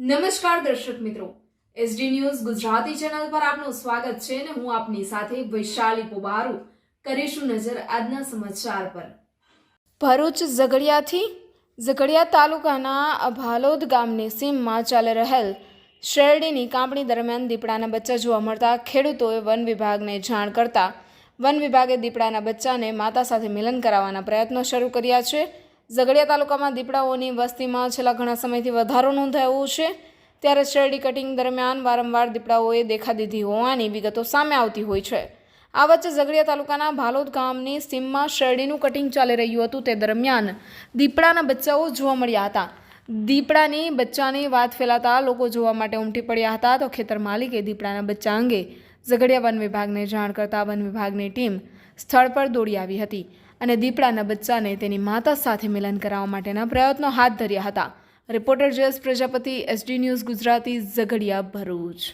નમસ્કાર દર્શક મિત્રો, એસડી ન્યૂઝ ગુજરાતી ચેનલ પર આપનું સ્વાગત છે અને હું આપની સાથે વૈશાલી પોબારુ કરીશું નજર આજના સમાચાર પર। ભરૂચ ઝઘડિયા તાલુકાના ભાલોદ ગામની સીમમાં ચાલી રહેલ શેરડીની કાપણી દરમિયાન દીપડાના બચ્ચા જોવા મળતા ખેડૂતોએ વન વિભાગને જાણ કરતા વન વિભાગે દીપડાના બચ્ચાને માતા સાથે મિલન કરાવવાના પ્રયત્નો શરૂ કર્યા છે। ઝઘડિયા તાલુકામાં દીપડાઓની વસ્તીમાં છેલ્લા ઘણા સમયથી વધારો નોંધાયો છે, ત્યારે શેરડી કટિંગ દરમિયાન વારંવાર દીપડાઓએ દેખા દીધી હોવાની વિગતો સામે આવતી હોય છે। આ વચ્ચે ઝઘડિયા તાલુકાના ભાલોદ ગામની સીમમાં શેરડીનું કટિંગ ચાલી રહ્યું હતું, તે દરમિયાન દીપડાના બચ્ચાઓ જોવા મળ્યા હતા। દીપડાની બચ્ચાની વાત ફેલાતા લોકો જોવા માટે ઉમટી પડ્યા હતા, તો ખેતર માલિકે દીપડાના બચ્ચા અંગે ઝઘડિયા વન વિભાગને જાણ કરતા વન વિભાગની ટીમ સ્થળ પર દોડી આવી હતી અને દીપડાના બચ્ચાને તેની માતા સાથે મિલન કરાવવા માટેના પ્રયત્નો હાથ ધર્યા હતા। Reporter Jayesh Prajapati, SD news Gujarati, Jhagadia, Bharuch.